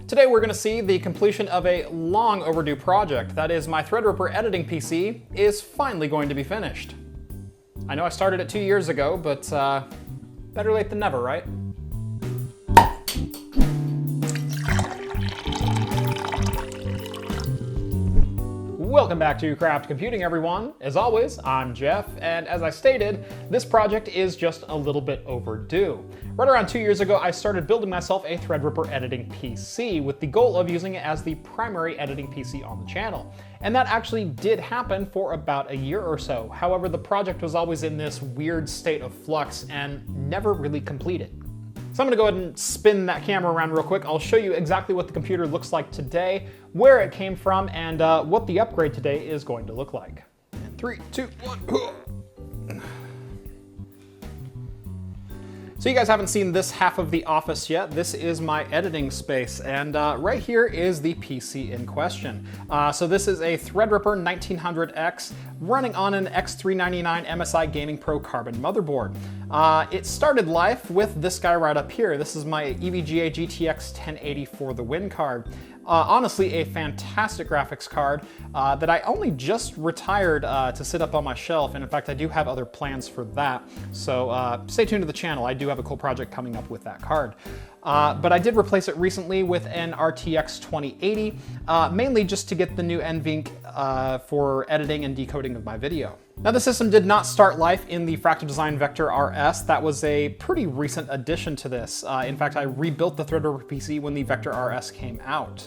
Today we're going to see the completion of a long overdue project. That is, my Threadripper editing PC is finally going to be finished. I know I started it 2 years ago, but better late than never, right? Welcome back to Craft Computing, everyone. As always, I'm Jeff, and as I stated, this project is just a little bit overdue. Right around 2 years ago, I started building myself a Threadripper editing PC with the goal of using it as the primary editing PC on the channel. And that actually did happen for about a year or so. However, the project was always in this weird state of flux and never really completed. So I'm gonna go ahead and spin that camera around real quick. I'll show you exactly what the computer looks like today, where it came from, and what the upgrade today is going to look like. 3, 2, 1. So you guys haven't seen this half of the office yet. This is my editing space, and right here is the PC in question. So this is a Threadripper 1900X running on an X399 MSI Gaming Pro Carbon motherboard. It started life with this guy right up here. This is my EVGA GTX 1080 for the win card. Honestly, a fantastic graphics card that I only just retired to sit up on my shelf, and in fact I do have other plans for that, so stay tuned to the channel. I do have a cool project coming up with that card. But I did replace it recently with an RTX 2080, mainly just to get the new NVENC for editing and decoding of my video. Now, the system did not start life in the Fractal Design Vector RS. That was a pretty recent addition to this. In fact, I rebuilt the Threadripper PC when the Vector RS came out.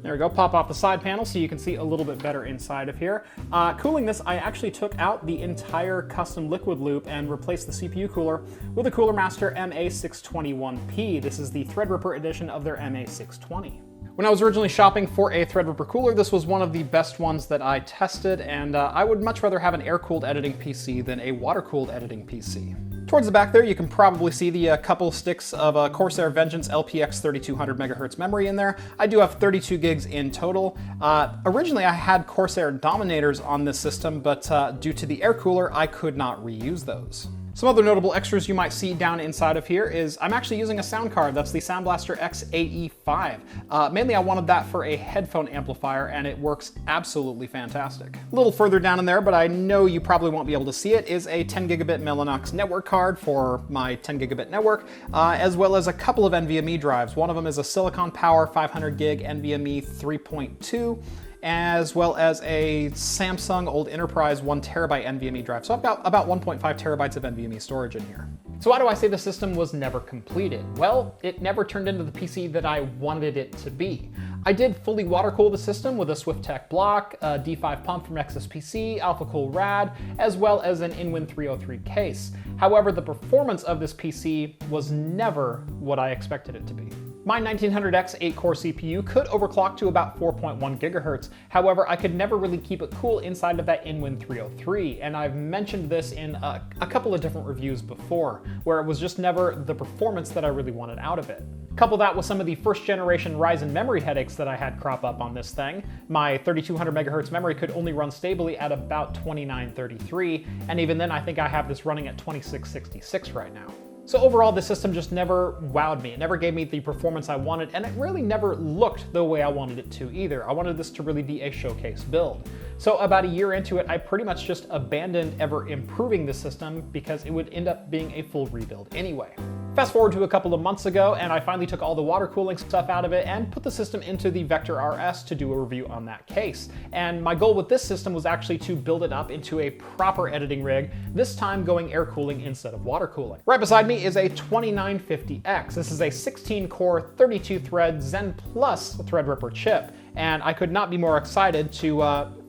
There we go, pop off the side panel so you can see a little bit better inside of here. Cooling this, I actually took out the entire custom liquid loop and replaced the CPU cooler with a Cooler Master MA621P. This is the Threadripper edition of their MA620. When I was originally shopping for a Threadripper cooler, this was one of the best ones that I tested, and I would much rather have an air-cooled editing PC than a water-cooled editing PC. Towards the back there, you can probably see the couple sticks of Corsair Vengeance LPX 3200 MHz memory in there. I do have 32 gigs in total. Originally, I had Corsair Dominators on this system, but due to the air cooler, I could not reuse those. Some other notable extras you might see down inside of here is I'm actually using a sound card. That's the Sound Blaster X-AE5. Mainly I wanted that for a headphone amplifier, and it works absolutely fantastic. A little further down in there, but I know you probably won't be able to see it, is a 10 gigabit Mellanox network card for my 10 gigabit network, as well as a couple of NVMe drives. One of them is a Silicon Power 500 gig NVMe 3.2, as well as a Samsung Old Enterprise 1 terabyte NVMe drive. So I've got about 1.5 terabytes of NVMe storage in here. So why do I say the system was never completed? Well, it never turned into the PC that I wanted it to be. I did fully water cool the system with a SwiftTech block, a D5 pump from XSPC, AlphaCool Rad, as well as an Inwin 303 case. However, the performance of this PC was never what I expected it to be. My 1900X 8-core CPU could overclock to about 4.1 gigahertz. However, I could never really keep it cool inside of that Inwin 303, and I've mentioned this in a couple of different reviews before, where it was just never the performance that I really wanted out of it. Couple that with some of the first generation Ryzen memory headaches that I had crop up on this thing. My 3200 megahertz memory could only run stably at about 2933, and even then I think I have this running at 2666 right now. So overall, the system just never wowed me. It never gave me the performance I wanted, and it really never looked the way I wanted it to either. I wanted this to really be a showcase build. So about a year into it, I pretty much just abandoned ever improving the system because it would end up being a full rebuild anyway. Fast forward to a couple of months ago, and I finally took all the water cooling stuff out of it and put the system into the Vector RS to do a review on that case. And my goal with this system was actually to build it up into a proper editing rig, this time going air cooling instead of water cooling. Right beside me is a 2950X. This is a 16-core, 32-thread Zen Plus Threadripper chip, and I could not be more excited to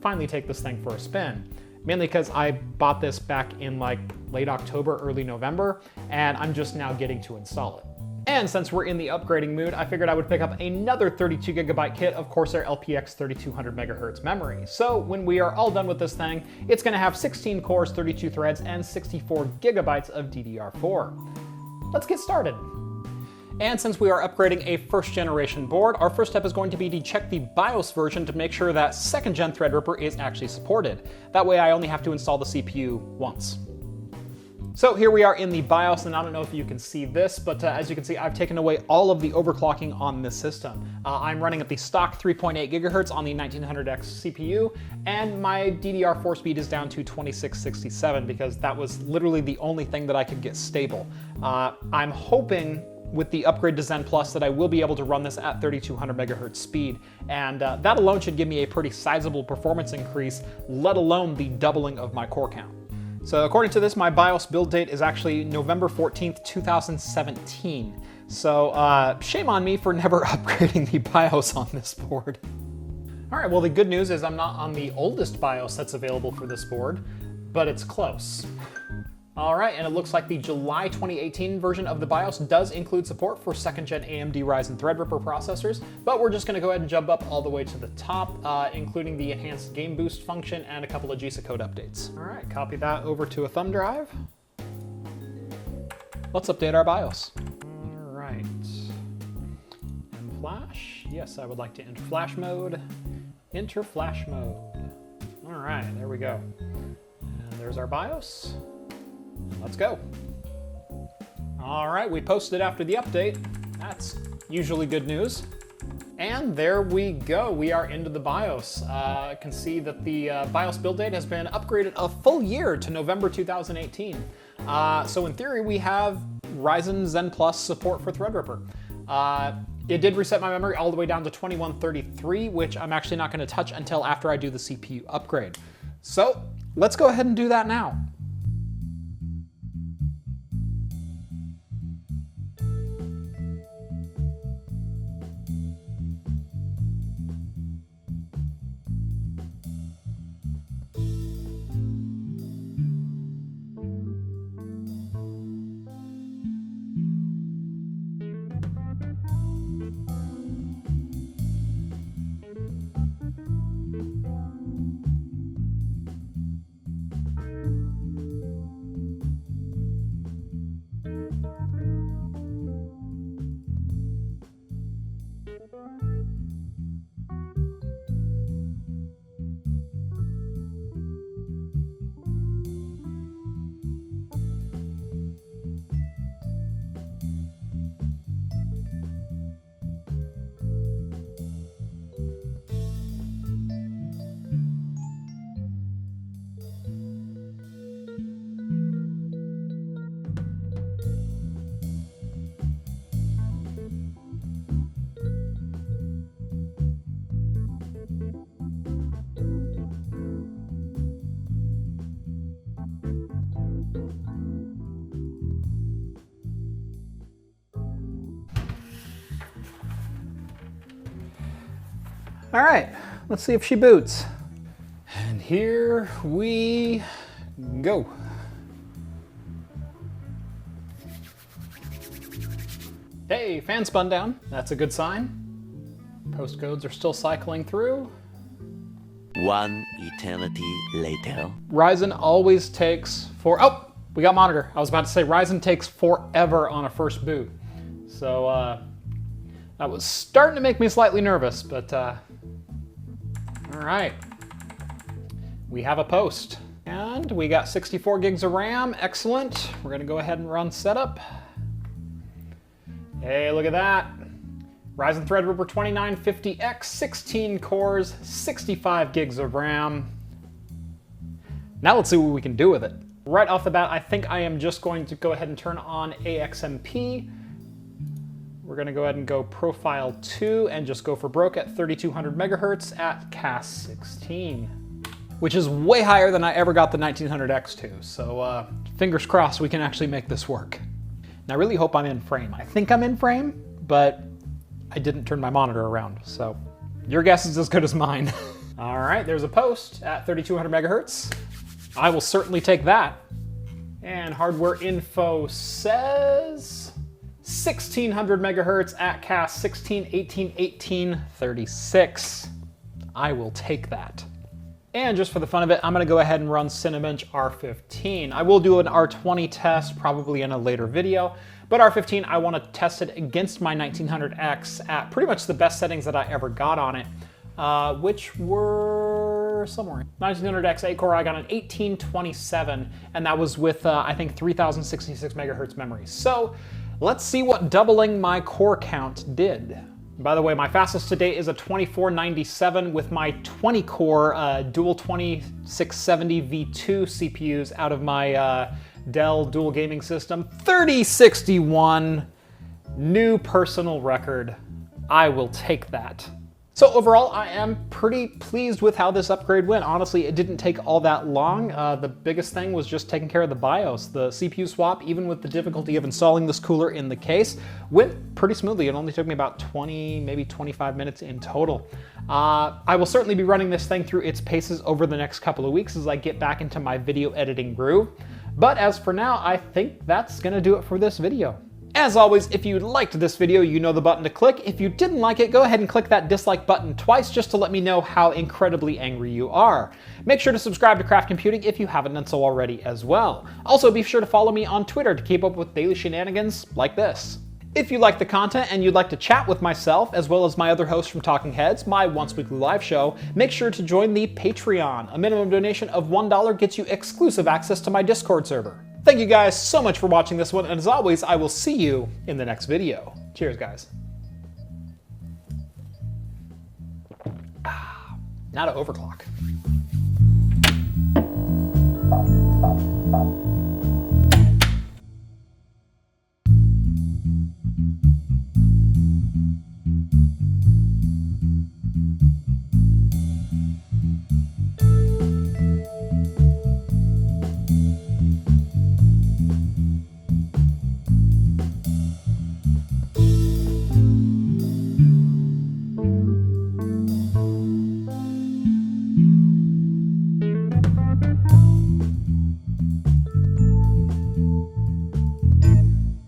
finally take this thing for a spin. Mainly because I bought this back in like late October, early November, and I'm just now getting to install it. And since we're in the upgrading mood, I figured I would pick up another 32 gigabyte kit of Corsair LPX 3200 megahertz memory. So when we are all done with this thing, it's gonna have 16 cores, 32 threads, and 64 gigabytes of DDR4. Let's get started. And since we are upgrading a first generation board, our first step is going to be to check the BIOS version to make sure that second gen Threadripper is actually supported. That way I only have to install the CPU once. So here we are in the BIOS, and I don't know if you can see this, but as you can see, I've taken away all of the overclocking on this system. I'm running at the stock 3.8 gigahertz on the 1900X CPU, and my DDR4 speed is down to 2667 because that was literally the only thing that I could get stable. I'm hoping with the upgrade to Zen Plus that I will be able to run this at 3200 megahertz speed, and that alone should give me a pretty sizable performance increase, let alone the doubling of my core count. So according to this, my BIOS build date is actually November 14th, 2017. So shame on me for never upgrading the BIOS on this board. All right, well, the good news is I'm not on the oldest BIOS that's available for this board, but it's close. All right, and it looks like the July 2018 version of the BIOS does include support for 2nd gen AMD Ryzen Threadripper processors, but we're just gonna go ahead and jump up all the way to the top, including the enhanced game boost function and a couple of GISA code updates. All right, copy that over to a thumb drive. Let's update our BIOS. All right, and flash. Yes, I would like to enter flash mode. Enter flash mode. All right, there we go. And there's our BIOS. Let's go. All right, we posted after the update. That's usually good news. And there we go. We are into the BIOS. I can see that the BIOS build date has been upgraded a full year to November 2018. So in theory, we have Ryzen Zen Plus support for Threadripper. It did reset my memory all the way down to 2133, which I'm actually not going to touch until after I do the CPU upgrade. So let's go ahead and do that now. All right, let's see if she boots. And here we go. Hey, fan spun down. That's a good sign. Postcodes are still cycling through. One eternity later. Ryzen always takes oh, we got monitor. I was about to say Ryzen takes forever on a first boot. So that was starting to make me slightly nervous, but all right. We have a post and we got 64 gigs of RAM. Excellent. We're gonna go ahead and run setup. Hey, look at that. Ryzen Threadripper 2950X, 16 cores, 65 gigs of RAM. Now let's see what we can do with it. Right off the bat, I think I am just going to go ahead and turn on AXMP. We're gonna go ahead and go profile 2 and just go for broke at 3200 megahertz at CAS 16, which is way higher than I ever got the 1900X to. So fingers crossed we can actually make this work. And I really hope I'm in frame. I think I'm in frame, but I didn't turn my monitor around. So your guess is as good as mine. All right, there's a post at 3200 megahertz. I will certainly take that. And hardware info says 1600 megahertz at CAS 16, 18, 18, 36. I will take that. And just for the fun of it, I'm gonna go ahead and run Cinebench R15. I will do an R20 test probably in a later video, but R15, I wanna test it against my 1900X at pretty much the best settings that I ever got on it, which were here somewhere. 1900X 8-core, I got an 1827, and that was with, I think, 3066 megahertz memory. So let's see what doubling my core count did. By the way, my fastest to date is a 2497 with my 20-core dual 2670 V2 CPUs out of my Dell dual gaming system. 3061, new personal record. I will take that. So overall, I am pretty pleased with how this upgrade went. Honestly, it didn't take all that long. The biggest thing was just taking care of the BIOS. The CPU swap, even with the difficulty of installing this cooler in the case, went pretty smoothly. It only took me about 20, maybe 25 minutes in total. I will certainly be running this thing through its paces over the next couple of weeks as I get back into my video editing groove. But as for now, I think that's gonna do it for this video. As always, if you liked this video, you know the button to click. If you didn't like it, go ahead and click that dislike button twice just to let me know how incredibly angry you are. Make sure to subscribe to Craft Computing if you haven't done so already as well. Also, be sure to follow me on Twitter to keep up with daily shenanigans like this. If you like the content and you'd like to chat with myself, as well as my other hosts from Talking Heads, my once weekly live show, make sure to join the Patreon. A minimum donation of $1 gets you exclusive access to my Discord server. Thank you guys so much for watching this one, and as always, I will see you in the next video. Cheers, guys. Now to overclock.